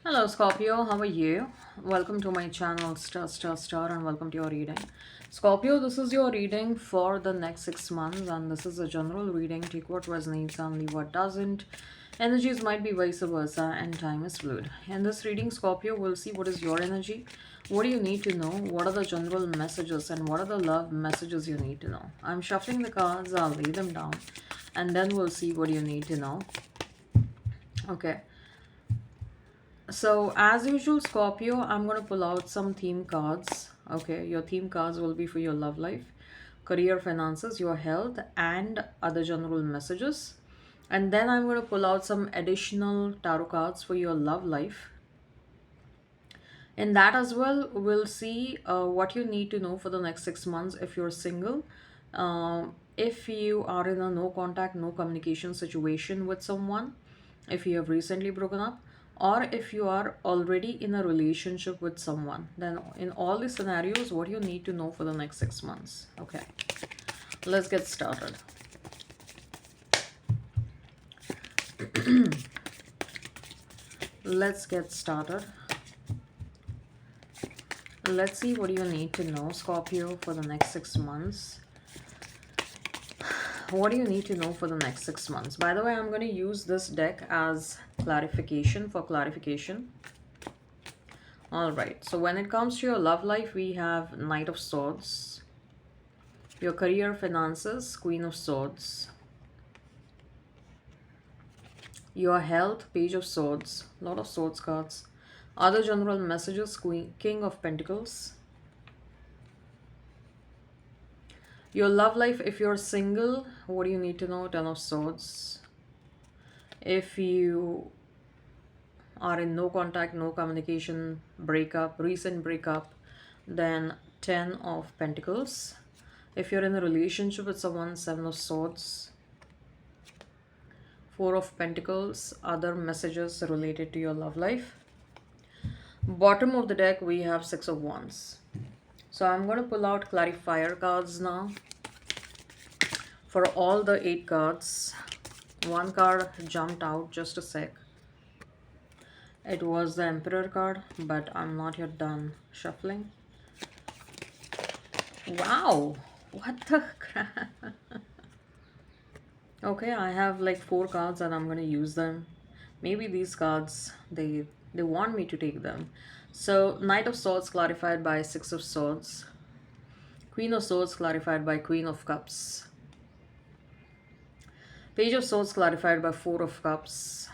Hello Scorpio, how are you? Welcome to my channel and welcome to your reading. Scorpio, this is your reading for the next 6 months and this is a general reading. Take what resonates and leave what doesn't. Energies might be vice versa and time is fluid. In this reading, Scorpio, will see what is your energy. What do you need to know? What are the general messages and what are the love messages you need to know? I'm shuffling the cards, I'll lay them down and then we'll see what you need to know. Okay. So as usual, Scorpio, I'm going to pull out some theme cards. Okay, your theme cards will be for your love life, career, finances, your health, and other general messages. And then I'm going to pull out some additional tarot cards for your love life. In that as well, we'll see what you need to know for the next 6 months if you're single. If you are in a no contact, no communication situation with someone, if you have recently broken up, or if you are already in a relationship with someone, then in all these scenarios, what you need to know for the next 6 months. Okay, let's get started. Let's get started. Let's see what you need to know, Scorpio, for the next 6 months. What do you need to know for the next 6 months? By the way, I'm going to use this deck as clarification for clarification. All right, so when it comes to your love life, we have Knight of Swords. Your career, finances, Queen of Swords. Your health, Page of Swords, lot of Swords cards. Other general messages, King of Pentacles. Your love life, if you're single, what do you need to know? Ten of Swords. If you are in no contact, no communication, breakup, recent breakup, then 10 of Pentacles. If you're in a relationship with someone, 7 of Swords. 4 of Pentacles, other messages related to your love life. Bottom of the deck, we have 6 of Wands. So I'm going to pull out clarifier cards now. For all the 8 cards, one card jumped out, just a sec. It was the Emperor card, but I'm not yet done shuffling. Wow, what the crap? Okay, I have like 4 cards and I'm going to use them. Maybe these cards, they want me to take them. So Knight of Swords clarified by 6 of Swords. Queen of Swords clarified by Queen of Cups. Page of Swords clarified by 4 of Cups.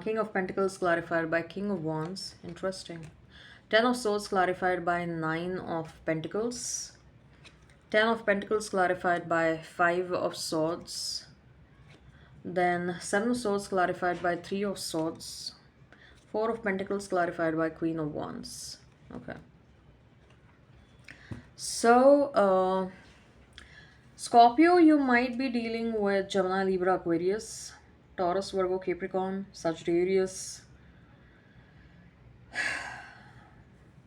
King of Pentacles clarified by King of Wands. Interesting. 10 of Swords clarified by 9 of Pentacles. 10 of Pentacles clarified by 5 of Swords. Then 7 of Swords clarified by 3 of Swords. 4 of Pentacles clarified by Queen of Wands. Okay. So, Scorpio, you might be dealing with Gemini, Libra, Aquarius, Taurus, Virgo, Capricorn, Sagittarius,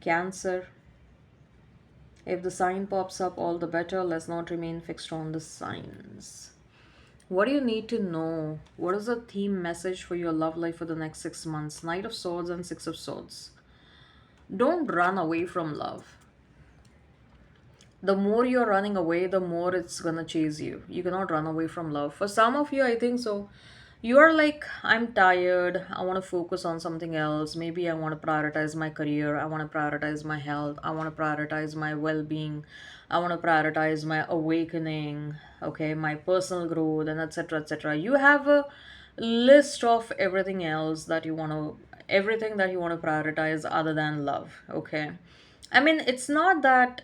Cancer. If the sign pops up, all the better. Let's not remain fixed on the signs. What do you need to know? What is the theme message for your love life for the next 6 months? Knight of Swords and 6 of Swords. Don't run away from love. The more you're running away, the more it's gonna chase you. You cannot run away from love. For some of you, I think so. You are like, I'm tired. I want to focus on something else. Maybe I want to prioritize my career. I want to prioritize my health. I want to prioritize my well being. I want to prioritize my awakening, okay, my personal growth, and etc. etc. You have a list of everything that you want to prioritize other than love, okay? I mean, it's not that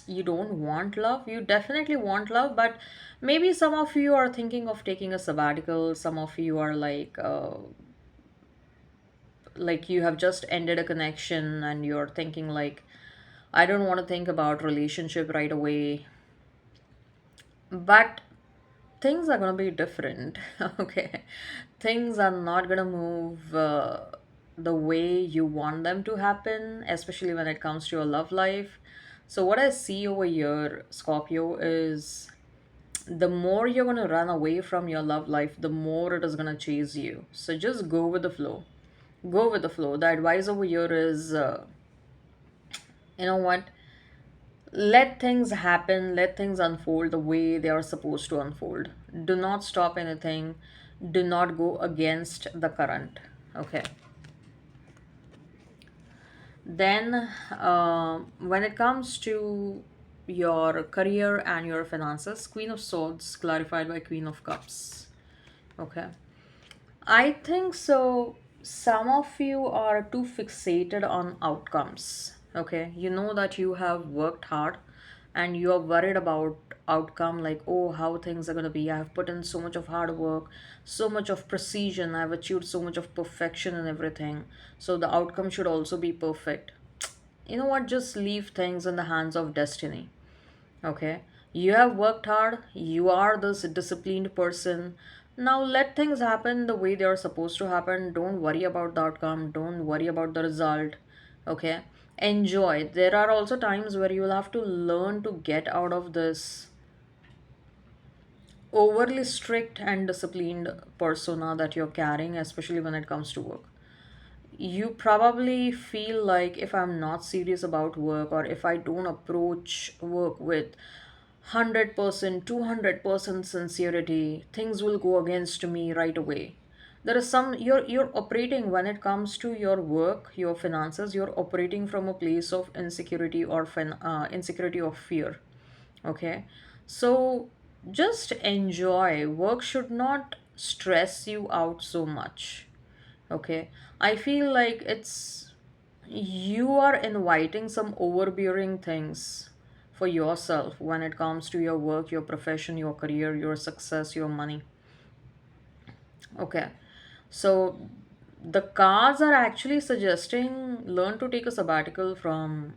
you don't want love, you definitely want love, but maybe some of you are thinking of taking a sabbatical. Some of you are like you have just ended a connection and you're thinking like, I don't want to think about relationship right away, but things are going to be different. Okay, things are not going to move the way you want them to happen, especially when it comes to your love life. So what I see over here, Scorpio, is the more you're going to run away from your love life, the more it is going to chase you. So just go with the flow. Go with the flow. The advice over here is, you know what, let things happen, let things unfold the way they are supposed to unfold. Do not stop anything, do not go against the current. Okay. Then, when it comes to your career and your finances, Queen of Swords clarified by Queen of Cups. Okay. I think so. Some of you are too fixated on outcomes. Okay. You know that you have worked hard and you are worried about outcome, like, oh, how things are going to be. I have put in so much of hard work, so much of precision. I've achieved so much of perfection and everything. So the outcome should also be perfect. You know what? Just leave things in the hands of destiny. Okay. You have worked hard. You are this disciplined person. Now let things happen the way they are supposed to happen. Don't worry about the outcome. Don't worry about the result. Okay. Enjoy. There are also times where you'll have to learn to get out of this overly strict and disciplined persona that you're carrying, especially when it comes to work. You probably feel like if I'm not serious about work, or if I don't approach work with 100%, 200% sincerity, things will go against me right away. There is some, you're operating when it comes to your work, your finances, you're operating from a place of insecurity or insecurity or fear. Okay. So just enjoy. Work should not stress you out so much. Okay. I feel like it's, you are inviting some overbearing things for yourself when it comes to your work, your profession, your career, your success, your money. Okay. So the cards are actually suggesting learn to take a sabbatical from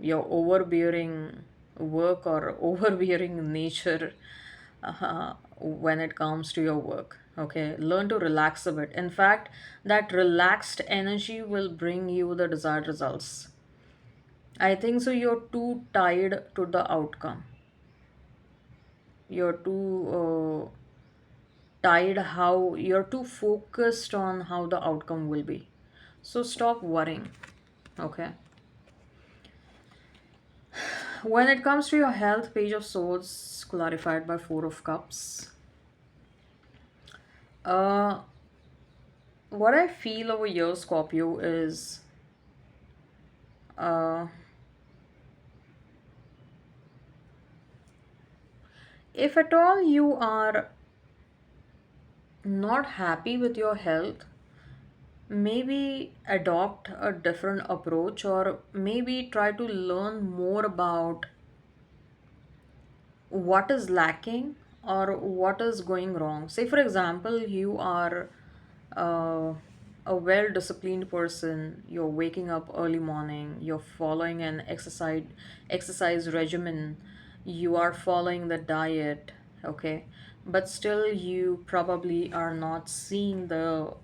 your overbearing work or overbearing nature, when it comes to your work. Okay, learn to relax a bit. In fact, that relaxed energy will bring you the desired results. I think so. You're too tied to the outcome. You're too tied, how you're too focused on how the outcome will be. So stop worrying. Okay. When it comes to your health, Page of Swords clarified by Four of Cups. Uh, what I feel over here, Scorpio, is, uh, if at all you are not happy with your health, maybe adopt a different approach, or maybe try to learn more about what is lacking or what is going wrong. Say, for example, you are uh, a well disciplined person, you're waking up early morning, you're following an exercise regimen, you are following the diet. Okay, but still you probably are not seeing the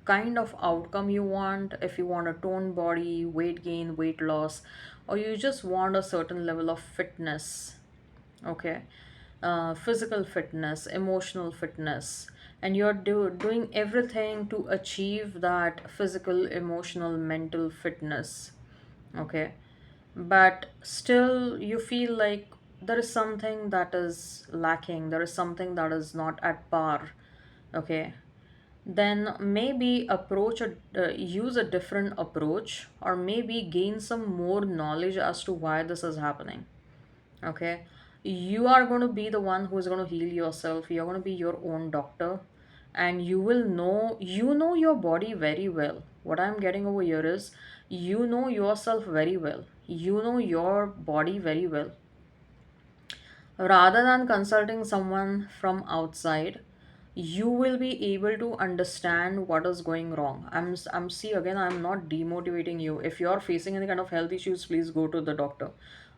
kind of outcome you want. If you want a toned body, weight gain, weight loss, or you just want a certain level of fitness. Okay. Physical fitness, emotional fitness, and you're doing everything to achieve that physical, emotional, mental fitness. Okay. But still you feel like there is something that is lacking, there is something that is not at par. Okay. Then maybe use a different approach, or maybe gain some more knowledge as to why this is happening. Okay. You are going to be the one who is going to heal yourself. You're going to be your own doctor, and you will know, you know your body very well. What I'm getting over here is, you know yourself very well, you know your body very well. Rather than consulting someone from outside, you will be able to understand what is going wrong. I'm see, again, I'm not demotivating you. If you're facing any kind of health issues, please go to the doctor.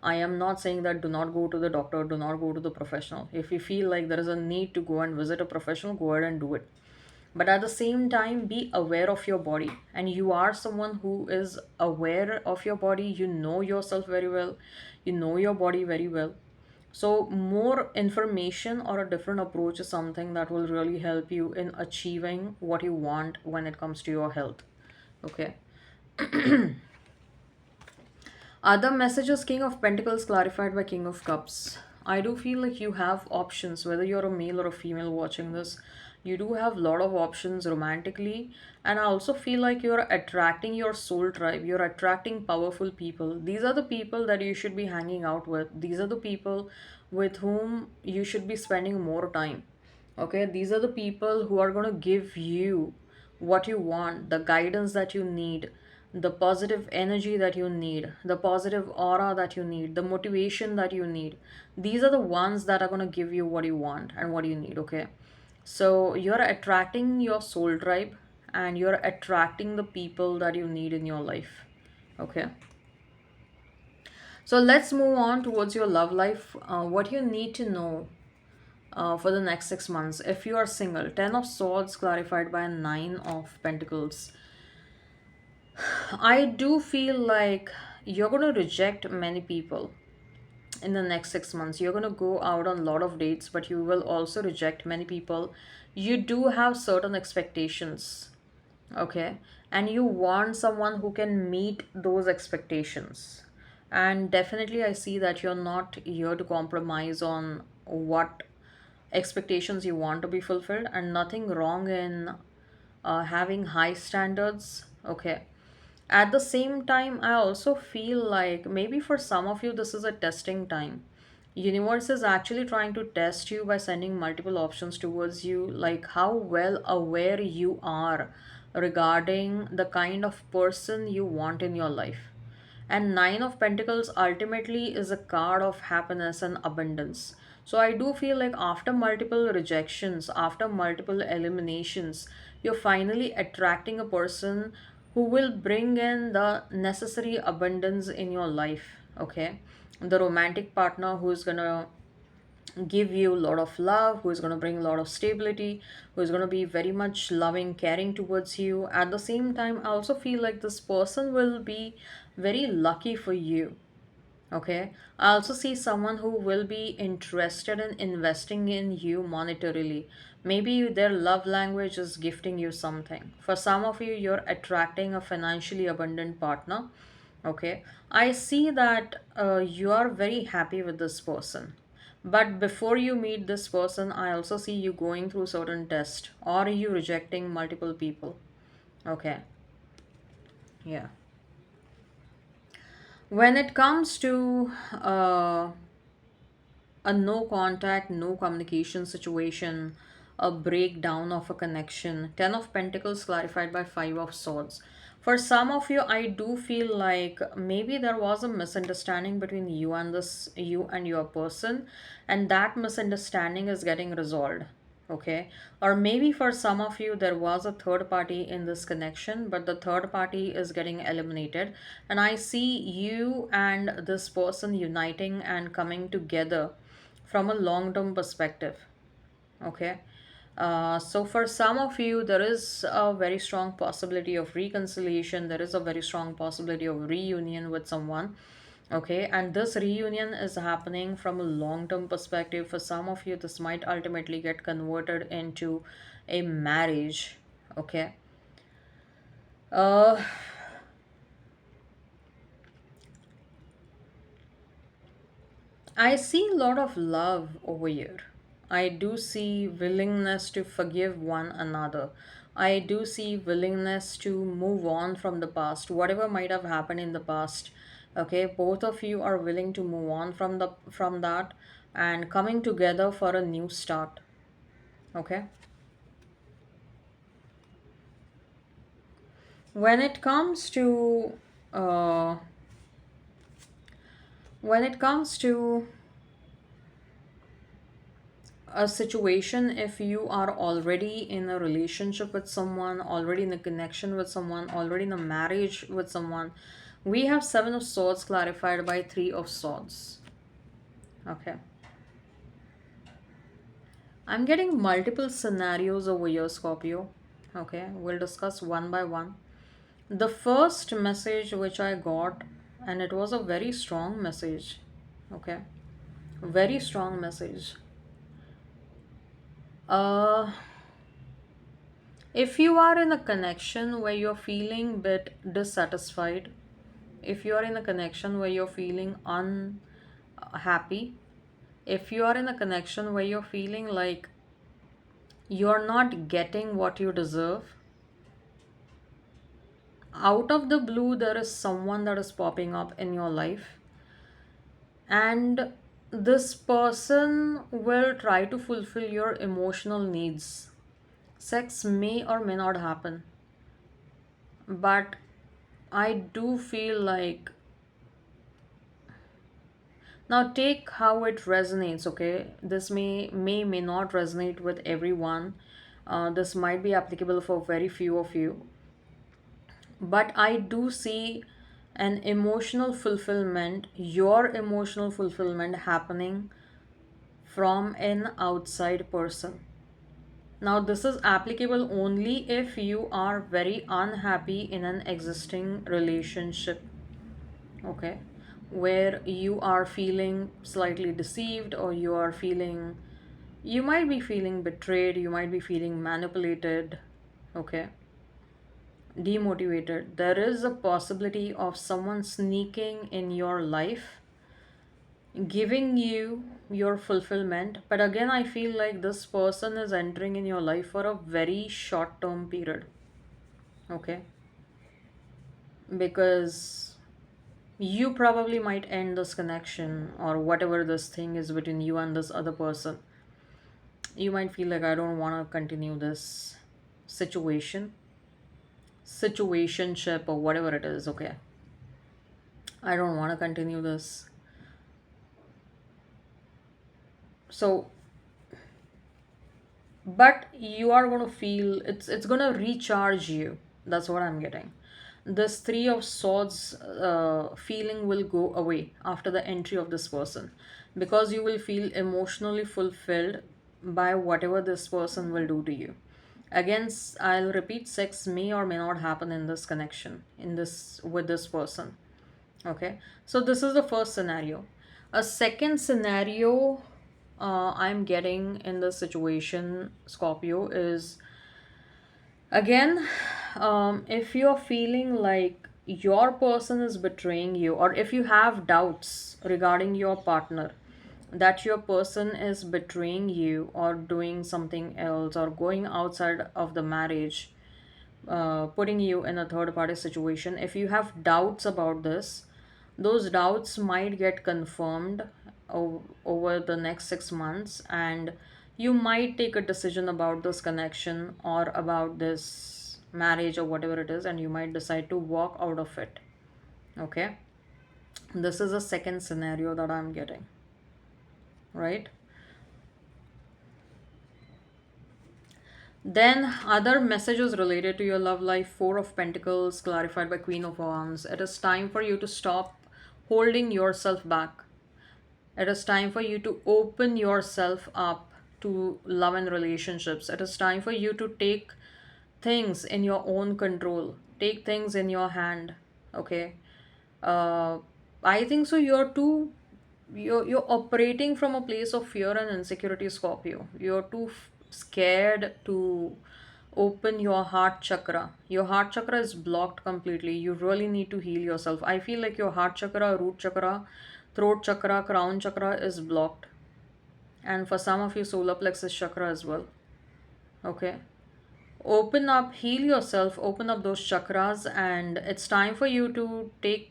I am not saying that do not go to the doctor, do not go to the professional. If you feel like there is a need to go and visit a professional, go ahead and do it. But at the same time, be aware of your body, and you are someone who is aware of your body. You know yourself very well, you know your body very well. So more information or a different approach is something that will really help you in achieving what you want when it comes to your health. Okay. Other messages: King of Pentacles clarified by King of Cups. I do feel like you have options, whether you're a male or a female watching this. You do have a lot of options romantically, and I also feel like you're attracting your soul tribe. You're attracting powerful people. These are the people that you should be hanging out with. These are the people with whom you should be spending more time. Okay, these are the people who are going to give you what you want, the guidance that you need, the positive energy that you need, the positive aura that you need, the motivation that you need. These are the ones that are going to give you what you want and what you need. Okay, so you're attracting your soul tribe, and you're attracting the people that you need in your life. Okay, so let's move on towards your love life. What you need to know for the next 6 months. If you are single, Ten of Swords clarified by Nine of Pentacles. I do feel like you're going to reject many people in the next 6 months. You're going to go out on a lot of dates, but you will also reject many people. You do have certain expectations, okay? And you want someone who can meet those expectations. And definitely, I see that you're not here to compromise on what expectations you want to be fulfilled, and nothing wrong in having high standards. Okay, at the same time, I also feel like maybe for some of you this is a testing time. Universe is actually trying to test you by sending multiple options towards you, like how well aware you are regarding the kind of person you want in your life. And Nine of Pentacles ultimately is a card of happiness and abundance. So I do feel like after multiple rejections, after multiple eliminations, you're finally attracting a person who will bring in the necessary abundance in your life. Okay, the romantic partner who is gonna give you a lot of love, who is going to bring a lot of stability, who is going to be very much loving, caring towards you. At the same time, I also feel like this person will be very lucky for you. Okay, I also see someone who will be interested in investing in you monetarily. Maybe their love language is gifting you something. For some of you, you're attracting a financially abundant partner. Okay, I see that you are very happy with this person. But before you meet this person, I also see you going through certain tests, or you rejecting multiple people. Okay, yeah. When it comes to a no contact, no communication situation, a breakdown of a connection. Ten of Pentacles clarified by Five of Swords. For some of you, I do feel like maybe there was a misunderstanding between you and your person, and that misunderstanding is getting resolved. Okay, or maybe for some of you there was a third party in this connection, but the third party is getting eliminated, and I see you and this person uniting and coming together from a long term perspective. Okay, so for some of you there is a very strong possibility of reconciliation, there is a very strong possibility of reunion with someone. Okay, and this reunion is happening from a long term perspective. For some of you this might ultimately get converted into a marriage. Okay, uh I see a lot of love over here. I do see willingness to forgive one another. I do see willingness to move on from the past, whatever might have happened in the past. Okay, both of you are willing to move on from that and coming together for a new start. Okay. When it comes to uh when it comes to a situation, if you are already in a relationship with someone, already in a connection with someone, already in a marriage with someone, we have Seven of Swords clarified by Three of Swords. Okay, I'm getting multiple scenarios over here, Scorpio. Okay, we'll discuss one by one. The first message which I got, and it was a very strong message. Okay, Very strong message. Uh, if you are in a connection where you're feeling bit dissatisfied, if you are in a connection where you're feeling unhappy, if you are in a connection where you're feeling like you're not getting what you deserve, out of the blue there is someone that is popping up in your life, and this person will try to fulfill your emotional needs. Sex may or may not happen, but I do feel like, now take how it resonates, okay? This may not resonate with everyone. This might be applicable for very few of you, but I do see an emotional fulfillment, your emotional fulfillment happening from an outside person. Now, this is applicable only if you are very unhappy in an existing relationship, okay? Where you are feeling slightly deceived, or you might be feeling betrayed, you might be feeling manipulated, okay? Demotivated. There is a possibility of someone sneaking in your life, giving you your fulfillment. But again, I feel like this person is entering in your life for a very short term period, okay? Because you probably might end this connection, or whatever this thing is between you and this other person. You might feel like, I don't want to continue this situationship, or whatever it is, okay? I don't want to continue this. So, but you are going to feel it's going to recharge you. That's what I'm getting. This three of swords feeling will go away after the entry of this person, because you will feel emotionally fulfilled by whatever this person will do to you. Again, I'll repeat, sex may or may not happen in this connection, in this with this person, okay? So this is the first scenario. A second scenario I'm getting in this situation, Scorpio, is again, if you're feeling like your person is betraying you, or if you have doubts regarding your partner, that your person is betraying you or doing something else or going outside of the marriage, putting you in a third party situation, if you have doubts about this, those doubts might get confirmed over the next 6 months, and you might take a decision about this connection or about this marriage or whatever it is, and you might decide to walk out of it, okay? This is a second scenario that I'm getting, right? Then other messages related to your love life: Four of Pentacles clarified by Queen of Wands. It is time for you to stop holding yourself back. It is time for you to open yourself up to love and relationships. It is time for you to take things in your own control, take things in your hand, okay? uh, I think so. You're operating from a place of fear and insecurity, Scorpio. You're too scared to open your heart chakra. Your heart chakra is blocked completely. You really need to heal yourself. I feel like your heart chakra, root chakra, throat chakra, crown chakra is blocked. And for some of you, solar plexus chakra as well. Okay. Open up, heal yourself, open up those chakras, and it's time for you to take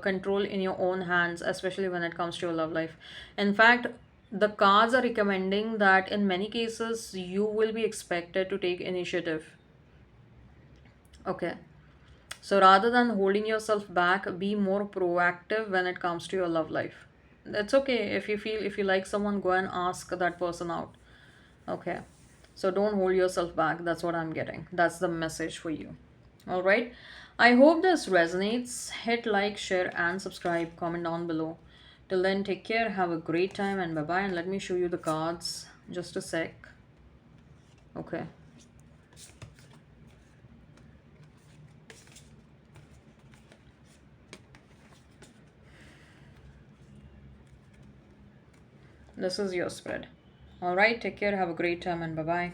control in your own hands, especially when it comes to your love life. In fact, the cards are recommending that in many cases you will be expected to take initiative, okay? So rather than holding yourself back, be more proactive when it comes to your love life. It's okay if you feel, if you like someone, go and ask that person out. Okay. So don't hold yourself back. That's what I'm getting. That's the message for you. All right. I hope this resonates. Hit like, share, and subscribe. Comment down below. Till then, take care. Have a great time, and bye bye. And let me show you the cards. Just a sec. Okay. This is your spread. All right, take care, have a great time, and bye bye.